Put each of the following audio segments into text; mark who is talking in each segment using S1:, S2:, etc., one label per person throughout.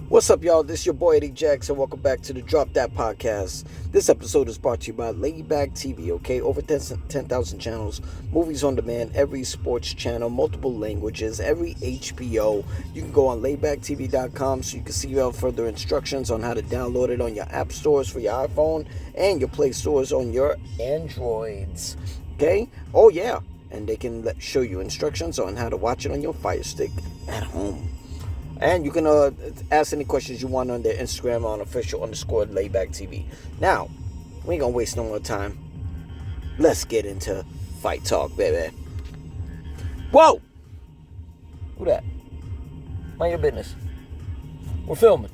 S1: What's up, y'all? This is your boy Eddie Jackson. Welcome back to the Drop That Podcast. This episode is brought to you by Layback TV, okay? Over 10,000 channels, movies on demand, every sports channel, multiple languages, every HBO. You can go on laybacktv.com so you can see further instructions on how to download it on your app stores for your iPhone and your Play stores on your Androids, okay? Oh, yeah. And they can show you instructions on how to watch it on your Fire Stick at home. And you can ask any questions you want on their Instagram on official_layback TV. Now, we ain't gonna waste no more time. Let's get into fight talk, baby. Whoa! Who that? Mind your business. We're filming.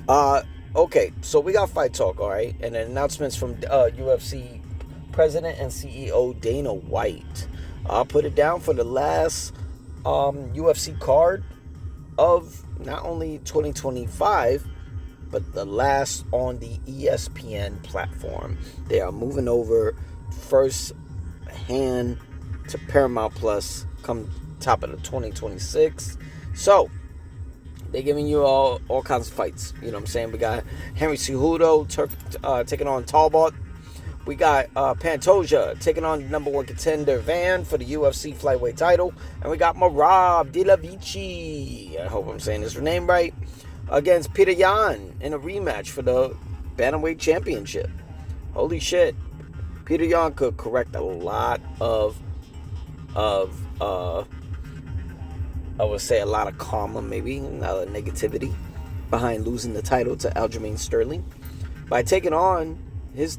S1: Okay, so we got fight talk, all right? And then announcements from UFC President and CEO Dana White. I'll put it down for the last UFC card of not only 2025, but the last on the ESPN platform. They are moving over first hand to Paramount Plus come top of the 2026. So they're giving you all kinds of fights. You know what I'm saying? We got Henry Cejudo taking on Talbot. We got Pantoja taking on number one contender Van for the UFC flyweight title. And we got Merab Delavici, I hope I'm saying his name right, against Peter Yan in a rematch for the Bantamweight Championship. Holy shit. Peter Yan could correct a lot of I would say a lot of karma, maybe, a lot of negativity behind losing the title to Aljamain Sterling by taking on his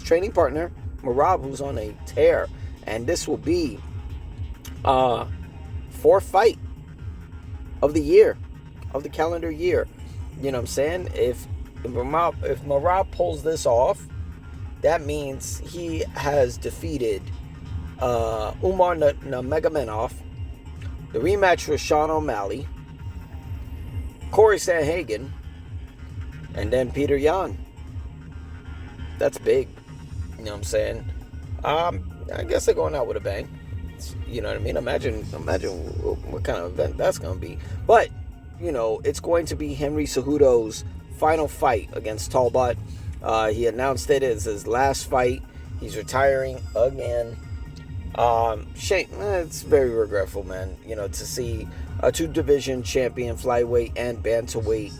S1: training partner, Merab, who's on a tear. And this will be fourth fight of the year, of the calendar year. You know what I'm saying? If Merab pulls this off, that means he has defeated Umar Nurmagomedov, the rematch for Sean O'Malley, Corey Sandhagen, and then Peter Yan. That's big. You know what I'm saying? I guess they're going out with a bang. You know what I mean? Imagine what kind of event that's going to be. But, you know, it's going to be Henry Cejudo's final fight against Talbot. He announced it as his last fight. He's retiring again. Shame. It's very regretful, man. You know, to see a two-division champion, flyweight and bantamweight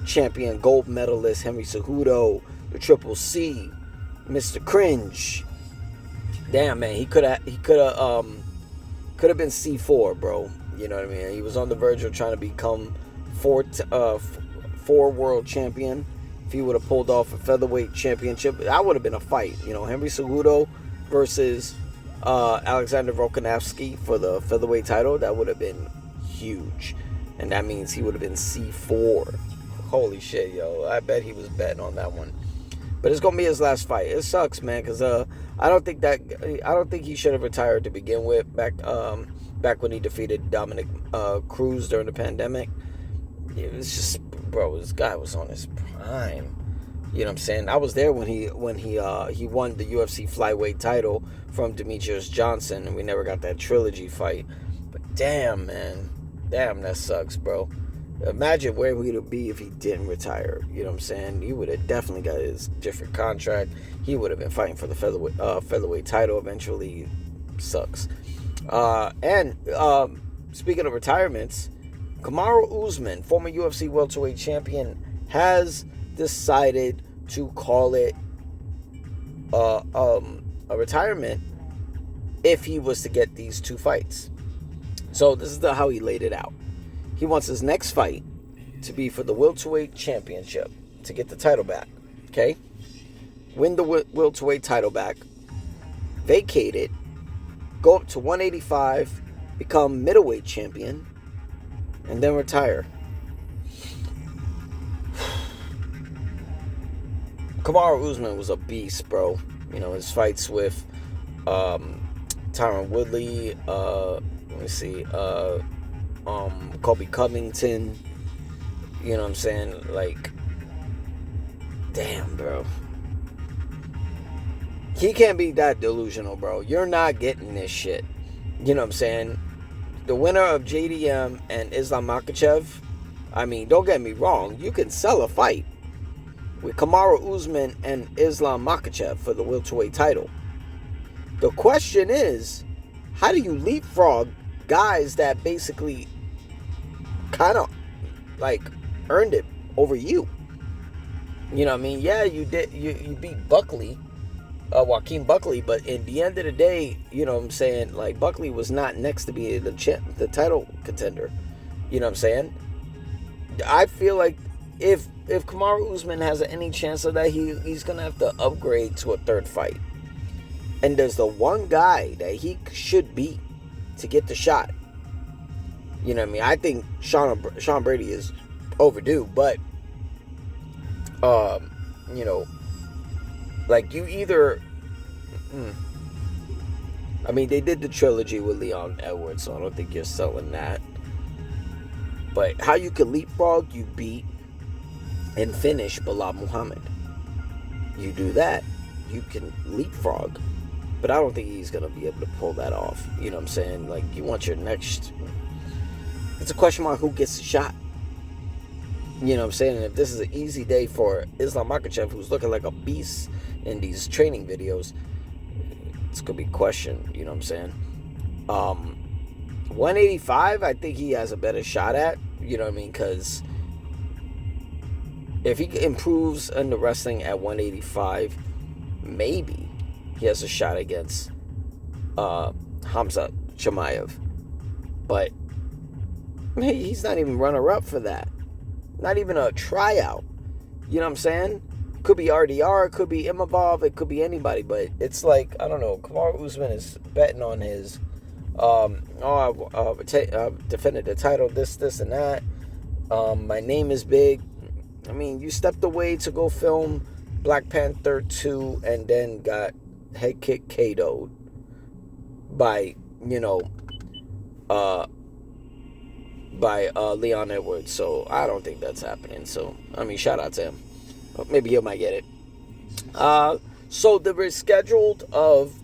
S1: champion, gold medalist Henry Cejudo, the Triple C, Mr. Cringe. Damn, man, he could have been C4, bro. You know what I mean? He was on the verge of trying to become four world champion. If he would have pulled off a featherweight championship, that would have been a fight. You know, Henry Cejudo versus Alexander Volkanovski for the featherweight title. That would have been huge, and that means he would have been C4. Holy shit, yo! I bet he was betting on that one. But it's gonna be his last fight. It sucks, man, because I don't think he should have retired to begin with. Back when he defeated Dominic Cruz during the pandemic. It was just, bro, this guy was on his prime. You know what I'm saying? I was there when he won the UFC flyweight title from Demetrius Johnson, and we never got that trilogy fight. But damn, man, that sucks, bro. Imagine where we would be if he didn't retire. You know what I'm saying? He would have definitely got his different contract. He would have been fighting for the featherweight title eventually. Sucks. And speaking of retirements, Kamaru Usman, former UFC welterweight champion, has decided to call it a retirement if he was to get these two fights. So this is how he laid it out. He wants his next fight to be for the welterweight championship, to get the title back, okay? Win the welterweight title back, vacate it, go up to 185, become middleweight champion, and then retire. Kamaru Usman was a beast, bro. You know, his fights with Tyron Woodley, Colby Covington, you know what I'm saying? Like, damn, bro. He can't be that delusional, bro. You're not getting this shit. You know what I'm saying? The winner of JDM and Islam Makhachev, I mean, don't get me wrong. You can sell a fight with Kamaru Usman and Islam Makhachev for the welterweight title. The question is, how do you leapfrog guys that basically kind of like earned it over you? You know what I mean? Yeah, you did. You beat Buckley, Joaquin Buckley, but in the end of the day, you know what I'm saying? Like, Buckley was not next to be the title contender. You know what I'm saying? I feel like if Kamaru Usman has any chance of that, he's going to have to upgrade to a third fight. And there's the one guy that he should beat to get the shot. You know what I mean? I think Sean Brady is overdue, but, you know, like, you either... I mean, they did the trilogy with Leon Edwards, so I don't think you're selling that. But how you can leapfrog, you beat and finish Bilal Muhammad. You do that, you can leapfrog. But I don't think he's going to be able to pull that off. You know what I'm saying? Like, you want your next... It's a question mark who gets the shot. You know what I'm saying? And if this is an easy day for Islam Makhachev, who's looking like a beast in these training videos, it's going to be questioned. You know what I'm saying? 185, I think he has a better shot at. You know what I mean? Because if he improves in the wrestling at 185, maybe he has a shot against Hamza Chimaev. But he's not even runner-up for that. Not even a tryout. You know what I'm saying? Could be RDR, it could be Imavov, it could be anybody. But it's like, I don't know, Kamaru Usman is betting on his defended the title, this and that. My name is big. I mean, you stepped away to go film Black Panther 2 and then got head kick KO'd by, you know, by Leon Edwards. So I don't think that's happening. So, I mean, shout out to him. Maybe he might get it. So the rescheduled of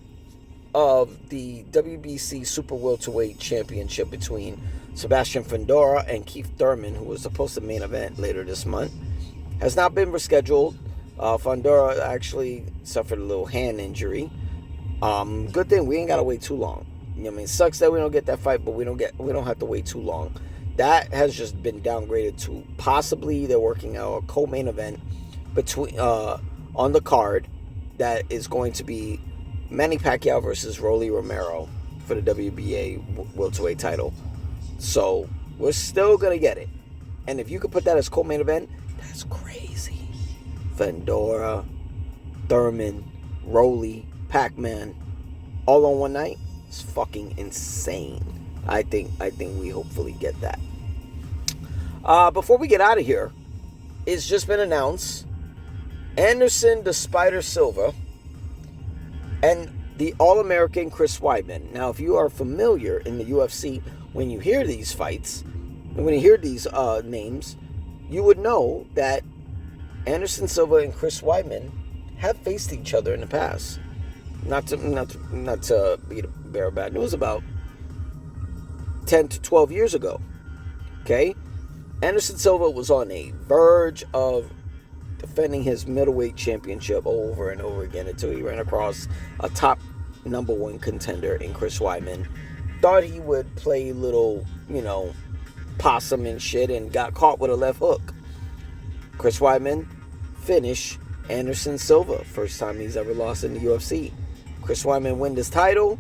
S1: the WBC Super Welterweight Championship between Sebastian Fundora and Keith Thurman, who was supposed to main event later this month, has not been rescheduled. Fundora actually suffered a little hand injury. Good thing we ain't gotta wait too long. You know what I mean? Sucks that we don't get that fight, but we don't have to wait too long. That has just been downgraded to possibly they're working out a co-main event between on the card that is going to be Manny Pacquiao versus Rolly Romero for the WBA welterweight title. So we're still gonna get it, and if you could put that as co-main event, that's crazy. Fundora, Thurman, Rolly, Pac-Man, all on one night. It's fucking insane. I think we hopefully get that. Before we get out of here, it's just been announced Anderson the Spider Silva and the All-American Chris Weidman. Now, if you are familiar in the UFC, when you hear these fights, and when you hear these names, you would know that Anderson Silva and Chris Weidman have faced each other in the past. Not to be the bearer of bad news, about 10 to 12 years ago. Okay? Anderson Silva was on a verge of defending his middleweight championship over and over again until he ran across a top number one contender in Chris Weidman. Thought he would play little, you know, possum and shit, and got caught with a left hook. Chris Weidman finished Anderson Silva. First time he's ever lost in the UFC. Chris Weidman win this title.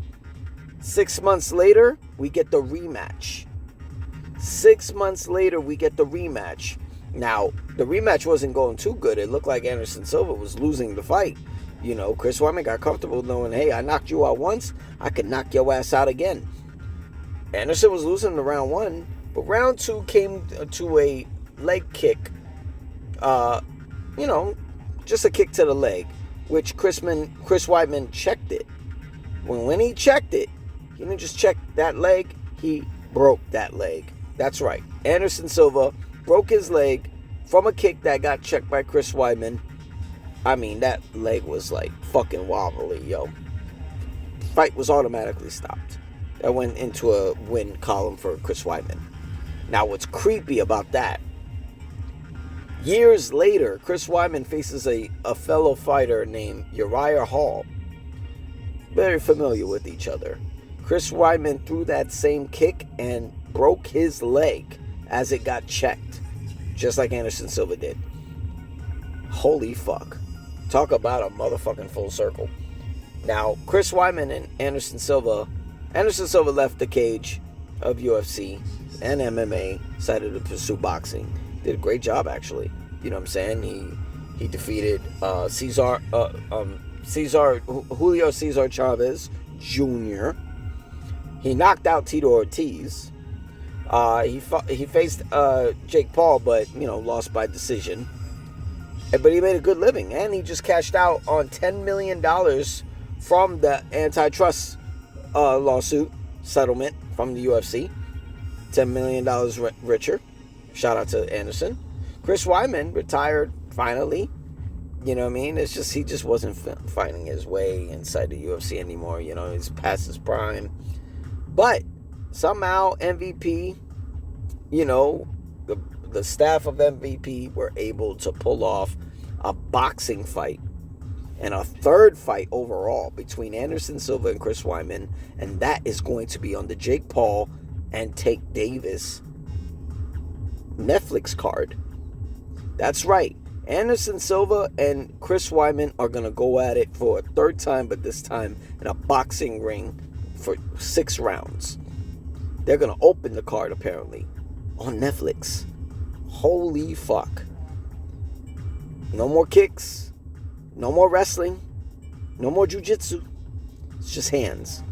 S1: 6 months later, we get the rematch. 6 months later, we get the rematch. Now, the rematch wasn't going too good. It looked like Anderson Silva was losing the fight. You know, Chris Weidman got comfortable knowing, hey, I knocked you out once, I can knock your ass out again. Anderson was losing the round one, but round two came to a leg kick. You know, just a kick to the leg, which Chris Weidman checked it. When he checked it, he didn't just check that leg, he broke that leg. That's right. Anderson Silva broke his leg from a kick that got checked by Chris Weidman. I mean, that leg was like fucking wobbly, yo. Fight was automatically stopped. That went into a win column for Chris Weidman. Now, what's creepy about that Years later, Chris Weidman faces a fellow fighter named Uriah Hall. Very familiar with each other. Chris Weidman threw that same kick and broke his leg as it got checked, just like Anderson Silva did. Holy fuck. Talk about a motherfucking full circle. Now, Chris Weidman and Anderson Silva left the cage of UFC and MMA, decided to pursue boxing. Did a great job, actually. You know what I'm saying? He defeated Julio Cesar Chavez Jr. He knocked out Tito Ortiz. He faced Jake Paul, but lost by decision. But he made a good living, and he just cashed out on $10 million from the antitrust lawsuit settlement from the UFC. $10 million richer. Shout out to Anderson. Chris Weidman retired finally. You know what I mean? It's just he just wasn't finding his way inside the UFC anymore. He's past his prime. But somehow MVP, the staff of MVP were able to pull off a boxing fight and a third fight overall between Anderson Silva and Chris Weidman, and that is going to be on the Jake Paul and Tank Davis Netflix card. That's right. Anderson Silva and Chris Weidman are going to go at it for a third time, but this time in a boxing ring for 6 rounds. They're going to open the card, apparently, on Netflix. Holy fuck. No more kicks. No more wrestling. No more jiu-jitsu. It's just hands.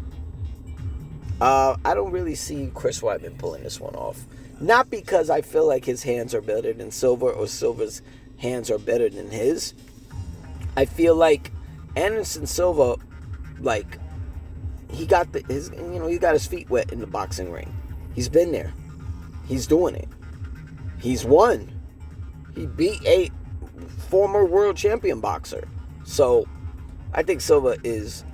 S1: I don't really see Chris Weidman pulling this one off. Not because I feel like his hands are better than Silva or Silva's hands are better than his. I feel like Anderson Silva, he got his feet wet in the boxing ring. He's been there. He's doing it. He's won. He beat a former world champion boxer. So I think Silva is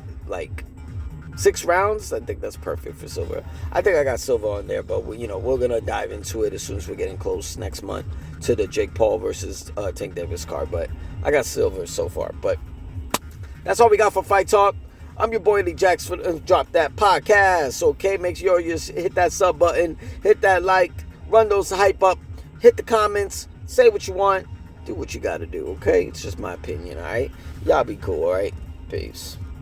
S1: 6 rounds. I think that's perfect for Silva. I think I got Silva on there, but we're gonna dive into it as soon as we're getting close next month to the Jake Paul versus Tank Davis card. But I got Silva so far. But that's all we got for Fight Talk. I'm your boy Lee Jax for Drop That Podcast. Okay, make sure you hit that sub button, hit that like, run those hype up, hit the comments, say what you want, do what you gotta do. Okay, it's just my opinion. All right, y'all be cool. All right, peace.